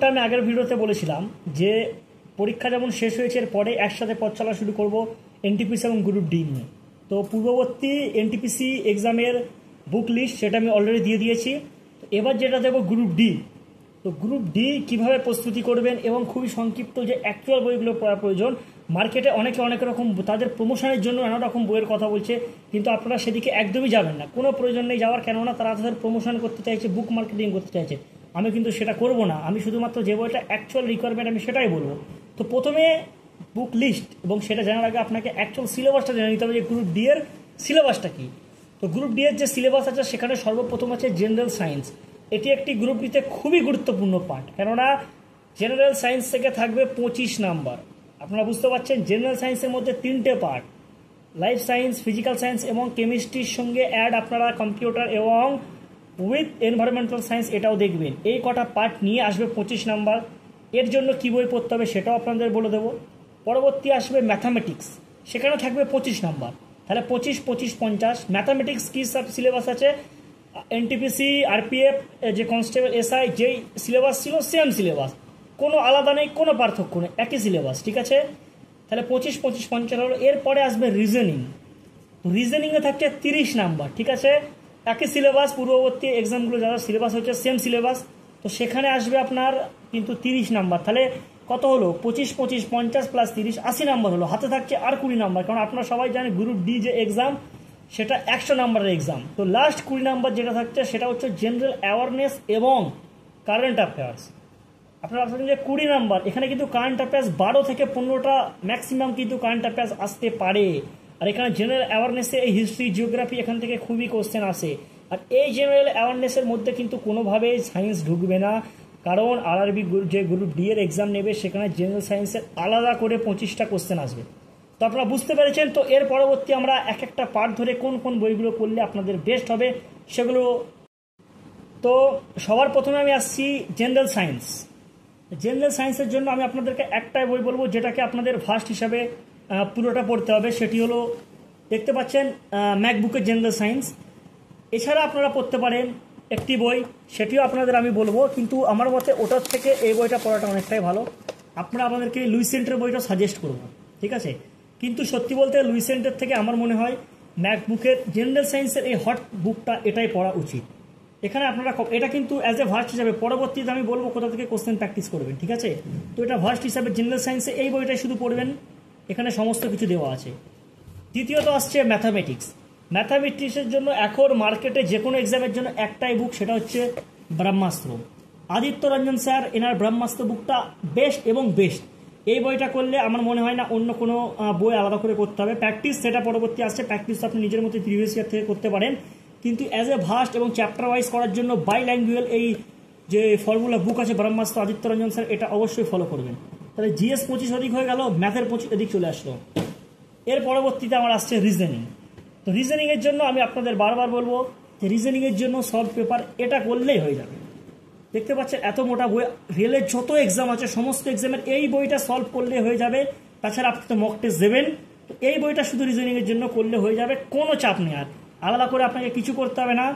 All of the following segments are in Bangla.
যেমনটা আমি আগের ভিডিওতে বলেছিলাম যে পরীক্ষা যেমন শেষ হয়েছে এরপরে একসাথে পথ চলা শুরু করব এনটিপিসি এবং গ্রুপ ডি নিয়ে। তো পূর্ববর্তী এনটিপিসি এক্সামের বুক লিস্ট সেটা আমি অলরেডি দিয়ে দিয়েছি। এবার যেটা দেবো গ্রুপ ডি। তো গ্রুপ ডি কীভাবে প্রস্তুতি করবেন এবং খুবই সংক্ষিপ্ত যে অ্যাকচুয়াল বইগুলো পড়া প্রয়োজন। মার্কেটে অনেকে অনেক রকম তাদের প্রমোশনের জন্য নানা রকম বইয়ের কথা বলছে, কিন্তু আপনারা সেদিকে একদমই যাবেন না, কোনো প্রয়োজন নেই যাওয়ার। কেননা তারা তাদের প্রমোশন করতে চাইছে, বুক মার্কেটিং করতে চাইছে। আমি কিন্তু সেটা করব না, আমি শুধুমাত্র যে বইটা অ্যাকচুয়াল রিকোয়ারমেন্ট আমি সেটাই বলবো। তো প্রথমে বুক লিস্ট এবং সেটা জানার আগে আপনাকে অ্যাকচুয়াল সিলেবাসটা জেনে নিতে হবে যে গ্রুপ ডি এর সিলেবাসটা কী। তো গ্রুপ ডি এর যে সিলেবাস আছে সেখানে সর্বপ্রথম আছে জেনারেল সায়েন্স। এটি একটি গ্রুপ ডিতে খুবই গুরুত্বপূর্ণ পার্ট, কেননা জেনারেল সায়েন্স থেকে থাকবে 25 নাম্বার। আপনারা বুঝতে পারছেন জেনারেল সায়েন্সের মধ্যে 3টে part, life science, physical science এবং কেমিস্ট্রির সঙ্গে অ্যাড আপনারা কম্পিউটার এবং উইথ এনভায়রনমেন্টাল সায়েন্স এটাও দেখবেন। এই কটা পার্ট নিয়ে আসবে 25 নাম্বার। এর জন্য কী বই পড়তে হবে সেটাও আপনাদের বলে দেবো। পরবর্তী আসবে ম্যাথামেটিক্স, সেখানে থাকবে 25 নাম্বার। তাহলে 25, 25, 50। ম্যাথামেটিক্স কী সব সিলেবাস আছে, এনটিপিসি, আরপিএফ, যে কনস্টেবল, এসআই যেই সিলেবাস ছিল সেম সিলেবাস, কোনো আলাদা নেই, কোনো পার্থক্য নেই, একই সিলেবাস, ঠিক আছে। তাহলে 25, 25, 50 হলো। এরপরে আসবে রিজনিং। রিজনিংয়ে থাকছে 30 নাম্বার, ঠিক আছে। একই সিলেবাস, পূর্ববর্তী এক্সামগুলো যারা সিলেবাস হচ্ছে সেম সিলেবাস। তো সেখানে আসবে আপনার কিন্তু 30 নাম্বার। তাহলে কত হলো, 25, 25, 50 প্লাস 30, 80 নাম্বার হলো। হাতে থাকছে আর 20 নাম্বার, কারণ আপনারা সবাই জানেন গ্রুপ ডি যে এক্সাম সেটা 100 নাম্বারের এক্সাম। তো লাস্ট 20 নাম্বার যেটা থাকছে সেটা হচ্ছে জেনারেল অ্যাওয়ারনেস এবং কারেন্ট অ্যাফেয়ার্স। আপনারা ভাবছেন যে 20 নাম্বার, এখানে কিন্তু কারেন্ট অ্যাফেয়ার্স 12 থেকে 15টা ম্যাক্সিমাম কিন্তু কারেন্ট অ্যাফেয়ার্স আসতে পারে। আর এখানে জেনারেল অ্যাওয়ারনেসে এই হিস্ট্রি, জিওগ্রাফি এখান থেকে খুবই কোশ্চেন আসে। আর এই জেনারেল অ্যাওয়ারনেসের মধ্যে কিন্তু কোনোভাবেই সায়েন্স ঢুকবে না, কারণ আরআরবি যে গ্রুপ ডি এর এক্সাম নেবে সেখানে জেনারেল সায়েন্সের আলাদা করে 25টা কোশ্চেন আসবে। তো আপনারা বুঝতে পেরেছেন। তো এর পরবর্তী আমরা এক একটা পার্ট ধরে কোন কোন বইগুলো পড়লে আপনাদের বেস্ট হবে সেগুলো। তো সবার প্রথমে আমি আসছি জেনারেল সায়েন্স। জেনারেল সায়েন্সের জন্য আমি আপনাদেরকে একটাই বই বলবো যেটাকে আপনাদের ফার্স্ট হিসাবে পুরোটা পড়তে হবে, সেটি হলো দেখতে পাচ্ছেন ম্যাকবুকের জেনারেল সায়েন্স। এছাড়া আপনারা পড়তে পারেন একটি বই, সেটিও আপনাদের আমি বলবো, কিন্তু আমার মতে ওটার থেকে এই বইটা পড়াটা অনেকটাই ভালো। আপনারা আপনাদেরকে লুইসেন্টের বইটা সাজেস্ট করবো, ঠিক আছে। কিন্তু সত্যি বলতে লুইসেন্টের থেকে আমার মনে হয় ম্যাকবুকের জেনারেল সায়েন্সের এই হট বুকটা এটাই পড়া উচিত। এখানে আপনারা এটা কিন্তু অ্যাজ এ ভার্স্ট হিসাবে, পরবর্তীতে আমি বলবো কোথা থেকে কোশ্চেন প্র্যাকটিস করবেন, ঠিক আছে। তো এটা ভার্স্ট হিসাবে জেনারেল সায়েন্সে এই বইটাই শুধু পড়বেন, এখানে সমস্ত কিছু দেওয়া আছে। দ্বিতীয়ত আসছে ম্যাথামেটিক্স। ম্যাথামেটিক্সের জন্য এখন মার্কেটে যে কোনো এক্সামের জন্য একটাই বুক, সেটা হচ্ছে ব্রহ্মাস্ত্র। আদিত্য রঞ্জন স্যার এনার ব্রহ্মাস্ত্র বুকটা বেস্ট এবং বেস্ট। এই বইটা করলে আমার মনে হয় না অন্য কোনো বই আলাদা করে করতে হবে। প্র্যাকটিস সেটা পরবর্তী আসছে, প্র্যাকটিস আপনি নিজের মতো প্রিভিয়াস ইয়ার থেকে করতে পারেন, কিন্তু অ্যাজ এ ভাস্ট এবং চ্যাপ্টার ওয়াইজ করার জন্য বাইল্যাঙ্গুয়াল এই যে ফর্মুলা বুক আছে ব্রহ্মাস্ত্র আদিত্য রঞ্জন স্যার, এটা অবশ্যই ফলো করবেন। তাহলে জিএস 25 অধিক হয়ে গেল, ম্যাথের 25 এদিক চলে আসলো। এর পরবর্তীতে আমার আসছে রিজনিং। তো রিজনিংয়ের জন্য আমি আপনাদের বারবার বলবো যে রিজনিংয়ের জন্য সলভ পেপার এটা করলেই হয়ে যাবে। দেখতে পাচ্ছেন এত মোটা বই, রেলের যত এক্সাম আছে সমস্ত এক্সামের এই বইটা সলভ করলে হয়ে যাবে। তাছাড়া আপনি তো মক টেস্ট দেবেন, তো এই বইটা শুধু রিজনিংয়ের জন্য করলে হয়ে যাবে, কোনো চাপ নেই, আর আলাদা করে আপনাকে কিছু করতে হবে না,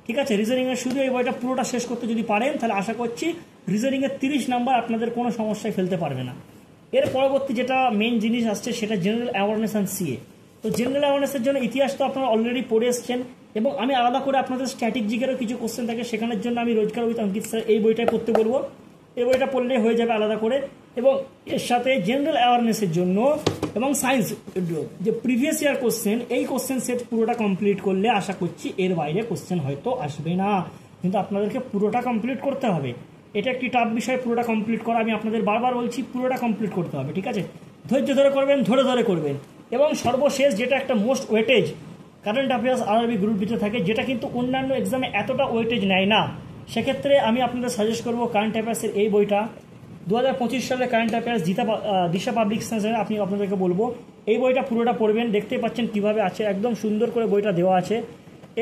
ঠিক আছে। রিজনিংয়ের শুধু এই বইটা পুরোটা শেষ করতে যদি পারেন তাহলে আশা করছি রিজনিংয়ের 30 নাম্বার আপনাদের কোনো সমস্যায় ফেলতে পারবে না। এর পরবর্তী যেটা মেন জিনিস আসছে সেটা জেনারেল অ্যাওয়ারনেস অ্যান্ড সিএ। তো জেনারেল অ্যাওয়ারনেসের জন্য ইতিহাস তো আপনারা অলরেডি পড়ে এসছেন, এবং আমি আলাদা করে আপনাদের স্ট্র্যাটেজিকেরও কিছু কোশ্চেন থাকে, সেখানের জন্য আমি রোজগার উইথ অঙ্কিত স্যার এই বইটাই পড়তে বলবো। এই বইটা পড়লে হয়ে যাবে আলাদা করে। এবং এর সাথে জেনারেল অ্যাওয়ারনেসের জন্য এবং সায়েন্স যে প্রিভিয়াস ইয়ার কোশ্চেন, এই কোশ্চেন সেট পুরোটা কমপ্লিট করলে আশা করছি এর বাইরে কোশ্চেন হয়তো আসবে না, কিন্তু আপনাদেরকে পুরোটা কমপ্লিট করতে হবে। এটা একটি টাফ বিষয়, পুরোটা কমপ্লিট করা, আমি আপনাদের বারবার বলছি পুরোটা কমপ্লিট করতে হবে, ঠিক আছে। ধৈর্য ধরে করবেন, ধরে ধরে করবেন। এবং সর্বশেষ যেটা একটা most weightage current affairs RRB group ডিতে থাকে, যেটা কিন্তু অন্যান্য এক্সামে এতটা ওয়েটেজ নেয় না, সেক্ষেত্রে আমি আপনাদের সাজেস্ট করবো কারেন্ট অ্যাফেয়ার্সের এই বইটা। 2025 সালে কারেন্ট অ্যাফেয়ার্স দিশা পাবলিকেশনে আপনি আপনাদেরকে বলবো এই বইটা পুরোটা পড়বেন। দেখতেই পাচ্ছেন কীভাবে আছে, একদম সুন্দর করে বইটা দেওয়া আছে।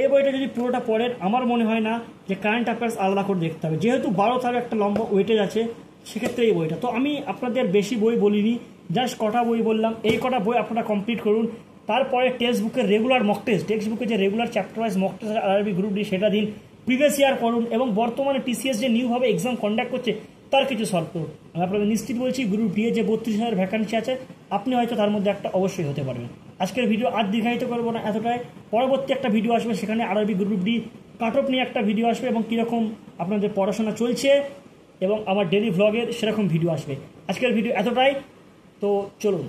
এই বইটা যদি পুরোটা পড়েন আমার মনে হয় না যে কারেন্ট অ্যাফেয়ার্স আলাদা করে দেখতে হবে, যেহেতু 12 একটা লম্বা ওয়েটেজ আছে, সেক্ষেত্রে এই বইটা। তো আমি আপনাদের বেশি বই বলিনি, জাস্ট কটা বই বললাম, এই কটা বই আপনারা কমপ্লিট করুন। তারপরে টেক্সট বুকের রেগুলার মক টেস্ট, টেক্সট বুকে যে regular chapter wise mock test RRB group D সেটা দিন, প্রিভিয়াস ইয়ার করুন, এবং বর্তমানে টিসিএস যে নিউভাবে এক্সাম কন্ডাক্ট করছে তার কিছু শর্ত। আমি আপনাদের নিশ্চিত বলছি, গ্রুপ ডি এ যে 32,000 ভ্যাকান্সি আছে, আপনি হয়তো তার মধ্যে একটা অবশ্যই হতে পারবেন। আজকের ভিডিও আর দীর্ঘায়িত করবো না, এতটাই। পরবর্তী একটা ভিডিও আসবে, সেখানে আরবি গ্রুপ ডি কাট অফ নিয়ে একটা ভিডিও আসবে এবং কীরকম আপনাদের পড়াশোনা চলছে এবং আমার ডেলি ভ্লগের সেরকম ভিডিও আসবে। আজকের ভিডিও এতটাই, তো চলুন।